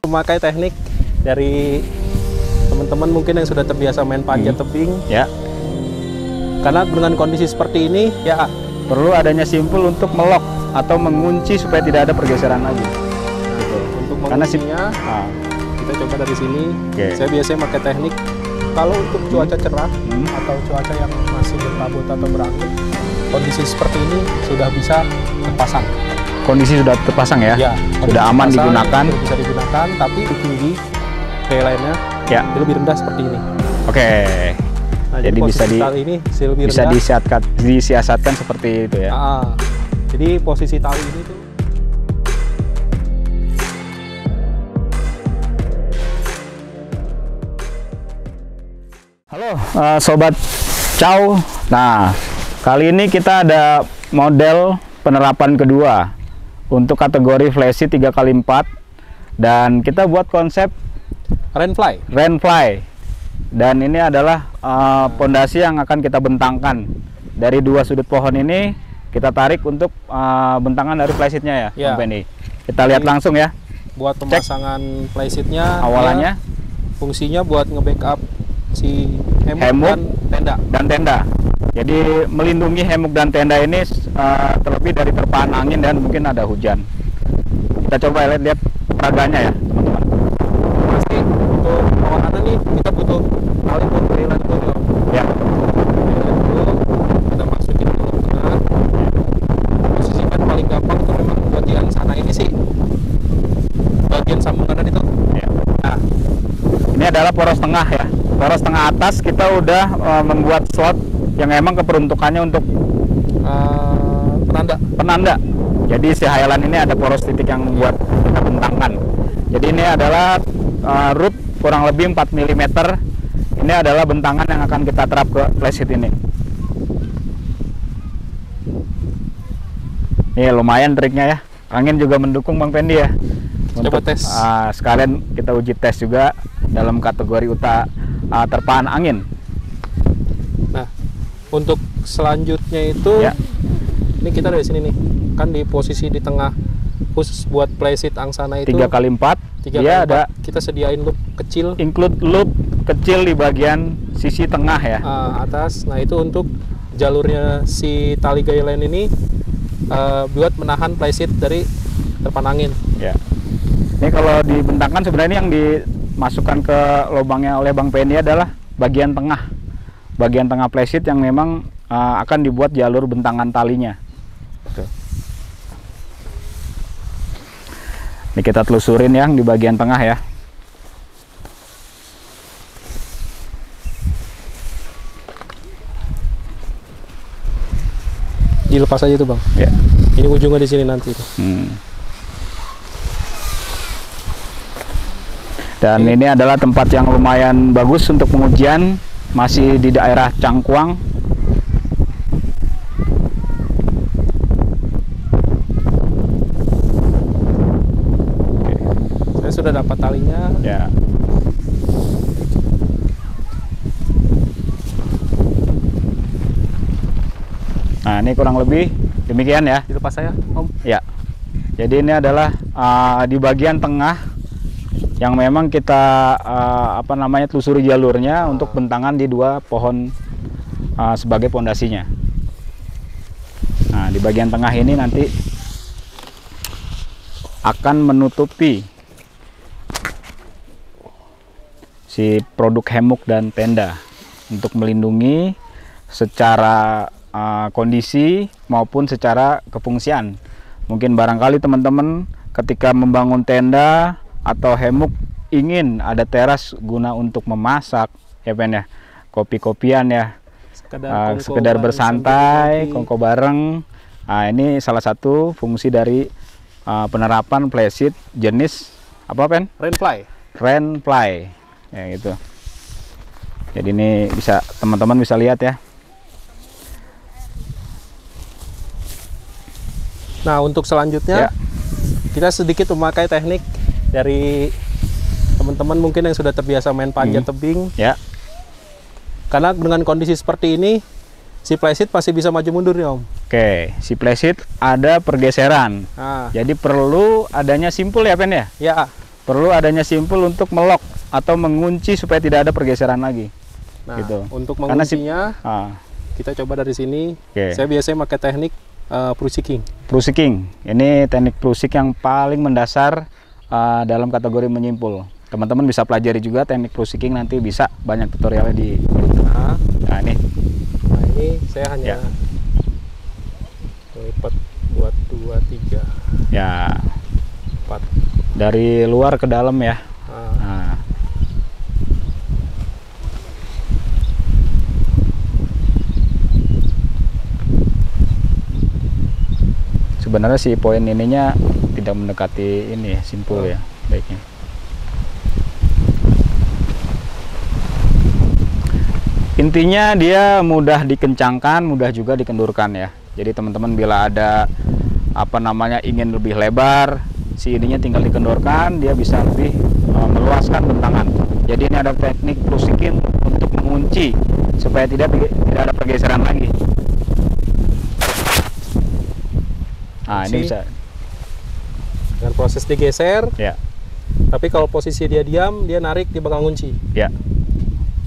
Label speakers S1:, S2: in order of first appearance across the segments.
S1: memakai teknik dari teman-teman mungkin yang sudah terbiasa main panjat tebing.
S2: Ya.
S1: Karena dengan kondisi seperti ini, ya
S2: Perlu adanya simpul untuk melok atau mengunci supaya tidak ada pergeseran lagi. Gitu.
S1: untuk
S2: Karena
S1: menguncinya, kita coba dari sini.
S2: Oke.
S1: Saya biasanya pakai teknik. Kalau untuk cuaca cerah atau cuaca yang masih berkabut atau berangin, kondisi seperti ini sudah bisa terpasang.
S2: Kondisi sudah terpasang ya?
S1: Ya,
S2: Sudah aman digunakan.
S1: Bisa digunakan, tapi tinggi lainnya
S2: Ya.
S1: lebih rendah seperti ini.
S2: Oke.
S1: Nah,
S2: Jadi bisa
S1: tali ini lebih
S2: bisa
S1: rendah.
S2: disiasatkan seperti itu ya.
S1: Jadi posisi tali ini tuh
S2: Halo Sobat Chow. Nah, kali ini kita ada model penerapan kedua untuk kategori flysheet 3x4 dan kita buat konsep rainfly. Dan ini adalah pondasi yang akan kita bentangkan dari dua sudut pohon ini. Kita tarik untuk bentangan dari flysheetnya ya, Bang Penny. Kita lihat langsung ya.
S1: Buat pemasangan flysheetnya
S2: awalannya.
S1: Fungsinya buat nge-backup si
S2: hemuk
S1: dan tenda.
S2: Jadi melindungi hemuk dan tenda ini terlebih dari terpaan angin dan mungkin ada hujan. Kita coba lihat peraganya ya, teman-teman.
S1: Pasti untuk awalan nih kita butuh tali untuk nailan dulu.
S2: Ya.
S1: Kita masukin dulu ke tengah. Posisikan paling gampang itu memang buat yang sana ini sih. Bagian sambungan itu.
S2: Ya.
S1: Nah,
S2: ini adalah poros tengah ya. Poros tengah atas kita udah membuat slot yang emang keperuntukannya untuk penanda. Jadi si hayalan ini ada poros titik yang buat kita bentangkan. Jadi ini adalah root kurang lebih 4 mm. Ini adalah bentangan yang akan kita terap ke flysheet ini. Ini lumayan triknya ya. Angin juga mendukung Bang Pendi ya.
S1: Coba tes.
S2: Sekalian kita uji tes juga dalam kategori terpaan angin.
S1: Nah, untuk selanjutnya itu ini kita dari sini nih, kan di posisi di tengah khusus buat flysheet angsana itu
S2: 3x4. Dia ada
S1: kita sediain loop kecil,
S2: include loop kecil di bagian sisi tengah ya,
S1: atas. Nah, itu untuk jalurnya si tali guideline ini buat menahan flysheet dari terpaan angin.
S2: Ya. Ini kalau dibentangkan sebenarnya yang dimasukkan ke lubangnya oleh Bang Penny adalah bagian tengah flysheet yang memang akan dibuat jalur bentangan talinya. Tuh. Ini kita telusurin yang di bagian tengah ya.
S1: Dilepas aja tuh Bang.
S2: Ya.
S1: Ini ujungnya di sini nanti.
S2: Dan ini adalah tempat yang lumayan bagus untuk pengujian, masih di daerah Cangkuang.
S1: Saya sudah dapat talinya.
S2: Ya. Nah, ini kurang lebih demikian ya.
S1: Dilepas saya, Om.
S2: Ya. Jadi ini adalah di bagian tengah yang memang kita telusuri jalurnya untuk bentangan di dua pohon sebagai pondasinya. Nah, di bagian tengah ini nanti akan menutupi si produk hemuk dan tenda untuk melindungi secara kondisi maupun secara kefungsian. Mungkin barangkali teman-teman ketika membangun tenda atau hemuk ingin ada teras guna untuk memasak ya Pen ya, kopi-kopian ya, sekedar bersantai, kongko bareng. Nah, ini salah satu fungsi dari penerapan flysheet jenis apa Pen? Rainfly ya gitu. Jadi ini bisa teman-teman bisa lihat ya.
S1: Nah, untuk selanjutnya kita sedikit memakai teknik dari teman-teman mungkin yang sudah terbiasa main panjat tebing.
S2: Ya.
S1: Karena dengan kondisi seperti ini, si flysheet masih bisa maju mundur ya Om.
S2: Oke, si flysheet ada pergeseran. Jadi perlu adanya simpul ya Pen ya?
S1: Ya.
S2: perlu adanya simpul untuk melok atau mengunci supaya tidak ada pergeseran lagi.
S1: Nah,
S2: gitu.
S1: untuk
S2: Karena
S1: menguncinya kita coba dari sini. Saya biasanya pakai teknik prusik.
S2: Ini teknik prusik yang paling mendasar dalam kategori menyimpul. Teman-teman bisa pelajari juga teknik prusiking, nanti bisa banyak tutorialnya di YouTube. Nah ini
S1: saya hanya lipat buat 2, 3
S2: ya
S1: 4
S2: dari luar ke dalam ya. Nah. Sebenarnya si poin ininya tidak mendekati ini simpul ya, baiknya. Intinya dia mudah dikencangkan, mudah juga dikendurkan ya. Jadi teman-teman bila ada ingin lebih lebar, si ininya tinggal dikendurkan, dia bisa lebih meluaskan bentangan. Jadi ini ada teknik prusikin untuk mengunci supaya tidak ada pergeseran lagi. Nah, ini bisa
S1: dengan proses digeser.
S2: Ya.
S1: Tapi kalau posisi dia diam, dia narik, dia bakal ngunci.
S2: Ya.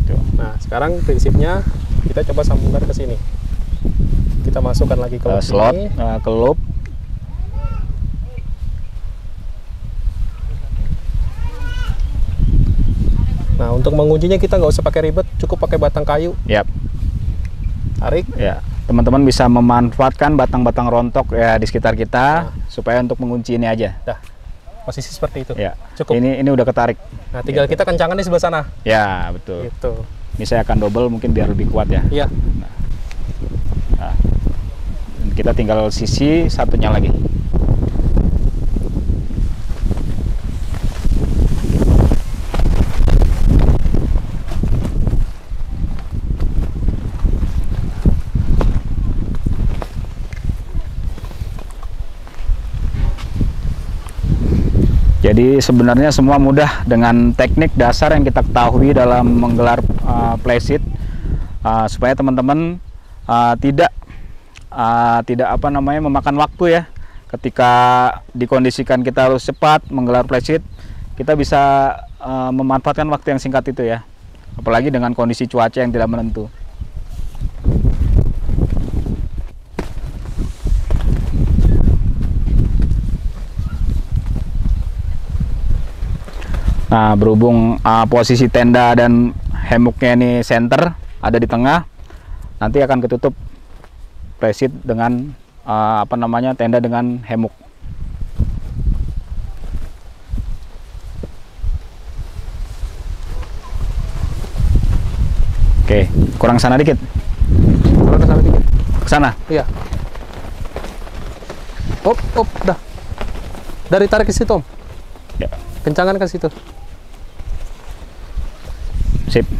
S2: Tuh.
S1: Nah, sekarang prinsipnya kita coba sambungkan ke sini. Kita masukkan lagi ke
S2: slot, ke loop.
S1: Nah, untuk menguncinya kita nggak usah pakai ribet, cukup pakai batang kayu.
S2: Yap.
S1: Tarik.
S2: Ya. Teman-teman bisa memanfaatkan batang-batang rontok ya di sekitar kita supaya untuk mengunci ini aja.
S1: Dah. Posisi seperti itu.
S2: Ya.
S1: Cukup.
S2: Ini udah ketarik.
S1: Nah, tinggal kita kencangkan di sebelah sana.
S2: Ya, betul.
S1: Gitu.
S2: Ini saya akan double mungkin biar lebih kuat ya.
S1: Iya.
S2: Nah. Kita tinggal sisi satunya lagi. Jadi sebenarnya semua mudah dengan teknik dasar yang kita ketahui dalam menggelar playseat, supaya teman-teman tidak memakan waktu ya. Ketika dikondisikan kita harus cepat menggelar playseat, kita bisa memanfaatkan waktu yang singkat itu ya. Apalagi dengan kondisi cuaca yang tidak menentu. Nah, berhubung posisi tenda dan hammocknya ini center, ada di tengah, nanti akan ketutup playseat dengan tenda dengan hammock. Oke, kurang sana dikit.
S1: Kurang ke sana dikit.
S2: Ke sana?
S1: Iya. Dah. Dari tarik ke situ, Om.
S2: Ya.
S1: Kencangkan ke situ.
S2: Sip. Oke.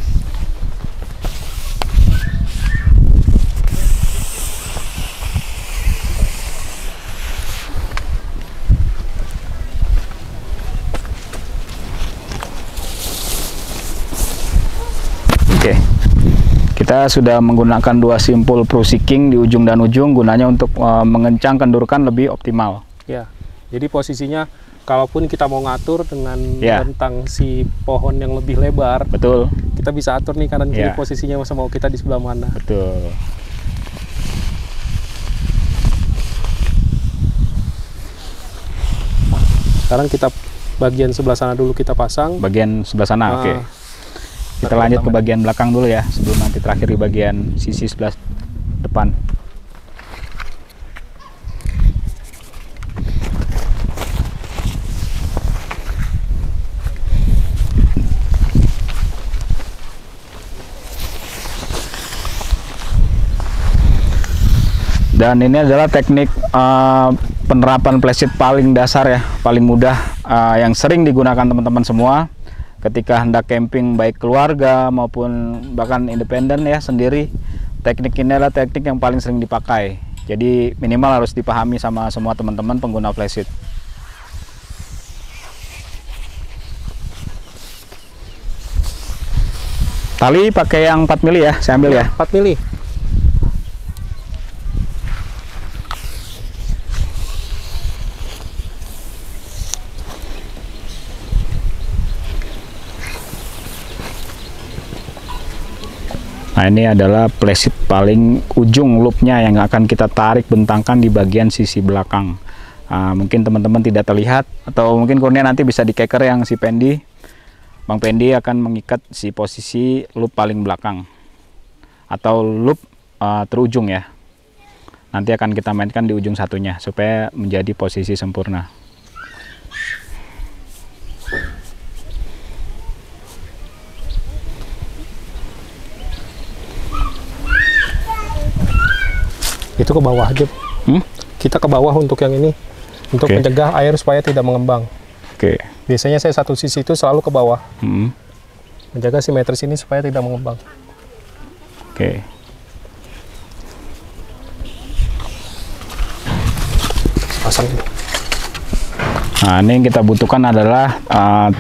S2: Kita sudah menggunakan 2 simpul prusiking di ujung dan ujung, gunanya untuk mengencang kendurkan lebih optimal.
S1: Ya. Jadi posisinya kalaupun kita mau ngatur dengan rentang si pohon yang lebih lebar,
S2: betul,
S1: kita bisa atur nih kanan kiri posisinya mau kita di sebelah mana.
S2: Betul.
S1: Sekarang kita bagian sebelah sana dulu kita pasang.
S2: Bagian sebelah sana, oke. Kita lanjut ke bagian belakang dulu ya, sebelum nanti terakhir di bagian sisi sebelah depan. Dan ini adalah teknik penerapan playseat paling dasar ya, paling mudah, yang sering digunakan teman-teman semua ketika hendak camping, baik keluarga maupun bahkan independen ya sendiri. Teknik ini adalah teknik yang paling sering dipakai. Jadi minimal harus dipahami sama semua teman-teman pengguna playseat. Tali pakai yang 4 mili ya, saya ambil ya.
S1: 4 mili.
S2: Nah, ini adalah playseat paling ujung loopnya yang akan kita tarik bentangkan di bagian sisi belakang. Mungkin teman-teman tidak terlihat, atau mungkin Kurnia nanti bisa dikeker yang si Pendi. Bang Pendi akan mengikat si posisi loop paling belakang atau loop terujung ya. Nanti akan kita mainkan di ujung satunya supaya menjadi posisi sempurna.
S1: Itu ke bawah aja. Kita ke bawah untuk yang ini, untuk mencegah air supaya tidak mengembang. Biasanya saya satu sisi itu selalu ke bawah, menjaga simetris ini supaya tidak mengembang. Pasang ini.
S2: Nah, ini yang kita butuhkan adalah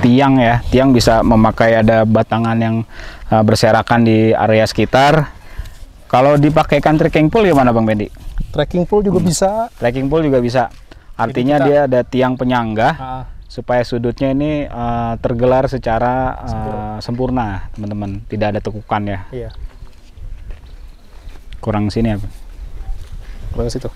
S2: tiang ya. Tiang bisa memakai ada batangan yang berserakan di area sekitar. Kalau dipakaikan trekking pole gimana Bang Pendi?
S1: Trekking pole juga bisa.
S2: Trekking pole juga bisa. Artinya dia ada tiang penyangga supaya sudutnya ini tergelar secara sempurna, teman-teman. Tidak ada tekukan ya.
S1: Iya.
S2: Kurang sini apa?
S1: Kurang situ.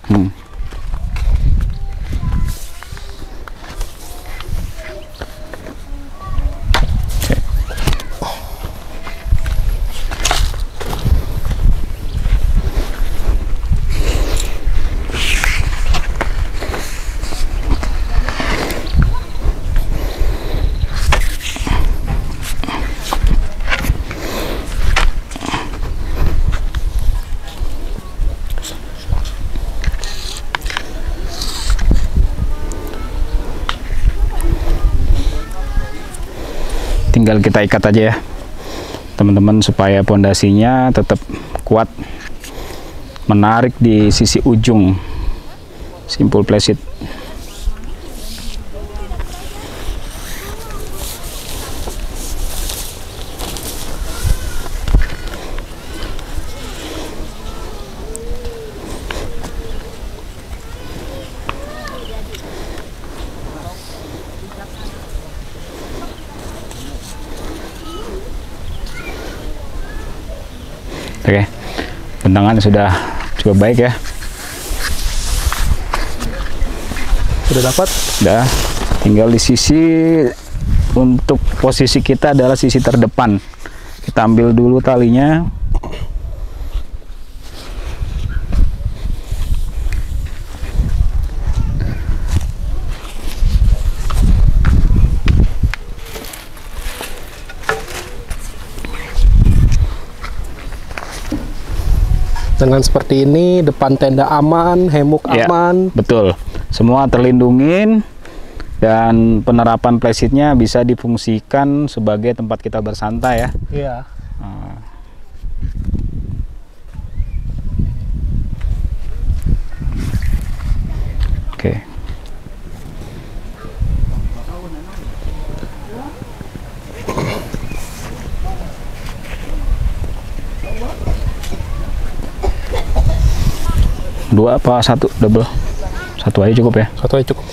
S2: Tinggal kita ikat aja ya teman-teman supaya pondasinya tetap kuat, menarik di sisi ujung simpul playseat. Oke, bentangan sudah cukup baik ya.
S1: Sudah dapat?
S2: Sudah. Tinggal di sisi, untuk posisi kita adalah sisi terdepan. Kita ambil dulu talinya.
S1: Dengan seperti ini, depan tenda aman, hemuk aman.
S2: Betul, semua terlindungin, dan penerapan playseatnya bisa difungsikan sebagai tempat kita bersantai ya.
S1: Iya.
S2: Oke. Dua apa satu double? Satu aja cukup ya?
S1: Satu aja cukup.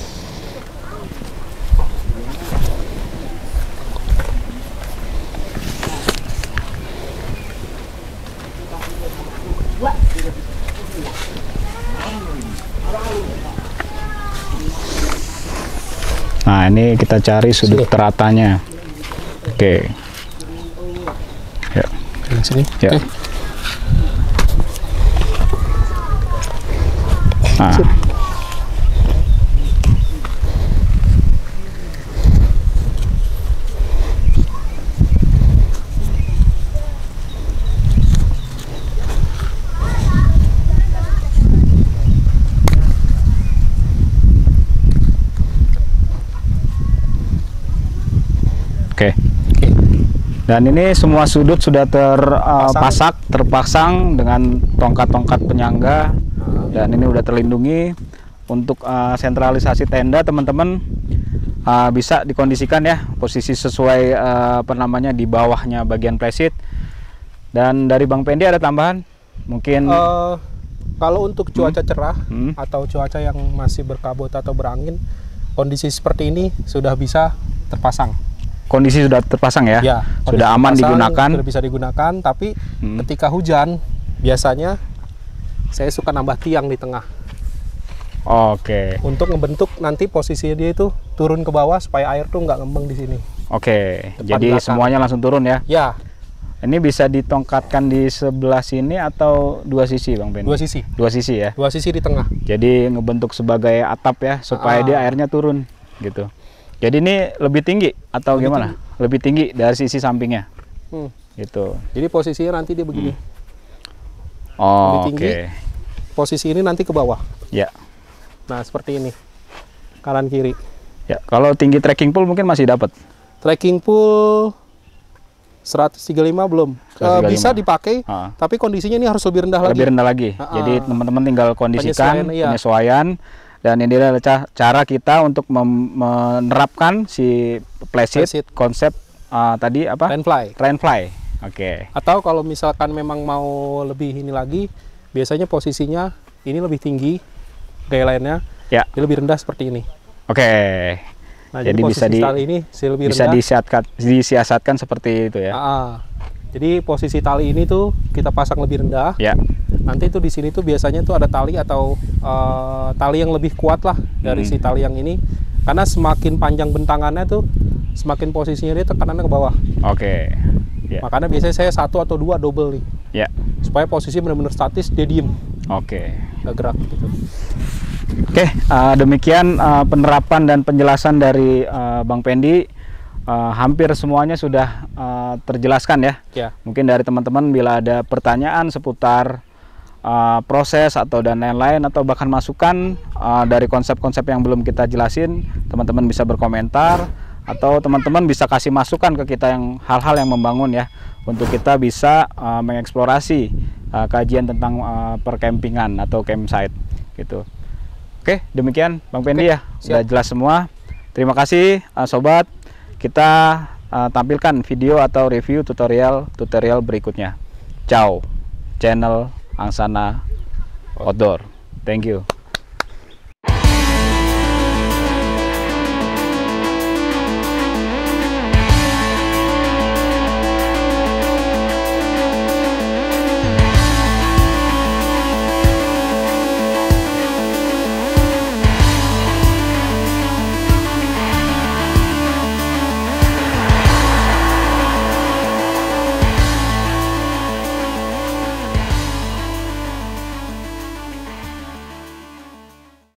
S2: Nah, ini kita cari sudut teratanya. Oke. Ya.
S1: Sini.
S2: Ya. Nah. Oke. Dan ini semua sudut sudah terpasang dengan tongkat-tongkat penyangga. Dan ini udah terlindungi. Untuk sentralisasi tenda teman-teman bisa dikondisikan ya, posisi sesuai apa namanya di bawahnya bagian playseat. Dan dari Bang Pendi ada tambahan mungkin?
S1: Kalau untuk cuaca cerah atau cuaca yang masih berkabut atau berangin, kondisi seperti ini sudah bisa terpasang.
S2: kondisi sudah terpasang ya?
S1: Ya,
S2: sudah aman digunakan.
S1: Sudah bisa digunakan, tapi ketika hujan biasanya saya suka nambah tiang di tengah.
S2: Oke.
S1: Untuk ngebentuk nanti posisinya dia itu turun ke bawah supaya air tuh nggak ngembang di sini.
S2: Oke. Jadi belakang. Semuanya langsung turun ya?
S1: Ya.
S2: Ini bisa ditongkatkan di sebelah sini atau dua sisi, Bang Ben?
S1: Dua sisi.
S2: Dua sisi ya?
S1: Dua sisi di tengah.
S2: Jadi ngebentuk sebagai atap ya, supaya dia airnya turun gitu. Jadi ini lebih tinggi atau lebih gimana? Tinggi. Lebih tinggi dari sisi sampingnya. Gitu.
S1: Jadi posisinya nanti dia begini.
S2: Oh,
S1: lebih tinggi. Posisi ini nanti ke bawah.
S2: Ya.
S1: Nah, seperti ini. Kanan kiri.
S2: Ya, kalau tinggi trekking pool mungkin masih dapat.
S1: Trekking pool 135 belum. 135. Bisa dipakai, tapi kondisinya ini harus lebih rendah lagi.
S2: Lebih rendah lagi. Jadi teman-teman tinggal kondisikan penyesuaian. Dan ini adalah cara kita untuk menerapkan si playseat konsep tadi apa? Rainfly. Oke.
S1: Atau kalau misalkan memang mau lebih ini lagi, biasanya posisinya ini lebih tinggi dari lainnya. Ya. Dia lebih rendah seperti ini.
S2: Oke.
S1: Nah, jadi bisa
S2: tali
S1: ini lebih
S2: bisa
S1: rendah.
S2: disiasatkan seperti itu ya.
S1: Jadi posisi tali ini tuh kita pasang lebih rendah.
S2: Ya.
S1: Nanti tuh di sini tuh biasanya tuh ada tali atau tali yang lebih kuat lah dari si tali yang ini. Karena semakin panjang bentangannya tuh semakin posisinya dia tekanannya ke bawah.
S2: Oke.
S1: Ya. Makanya biasanya saya 1 atau 2 double nih.
S2: Ya.
S1: Supaya posisi benar-benar statis, dia diem.
S2: Oke.
S1: Nggak gerak gitu.
S2: Oke, demikian penerapan dan penjelasan dari Bang Pendi. Hampir semuanya sudah terjelaskan ya. Mungkin dari teman-teman bila ada pertanyaan seputar proses atau dan lain-lain atau bahkan masukan dari konsep-konsep yang belum kita jelasin, teman-teman bisa berkomentar atau teman-teman bisa kasih masukan ke kita yang hal-hal yang membangun ya, untuk kita bisa mengeksplorasi kajian tentang perkempingan atau campsite gitu. Oke, demikian Bang Pendi ya, sudah jelas semua. Terima kasih sobat. Kita tampilkan video atau review tutorial berikutnya. Ciao, channel Angsana Outdoor. Thank you.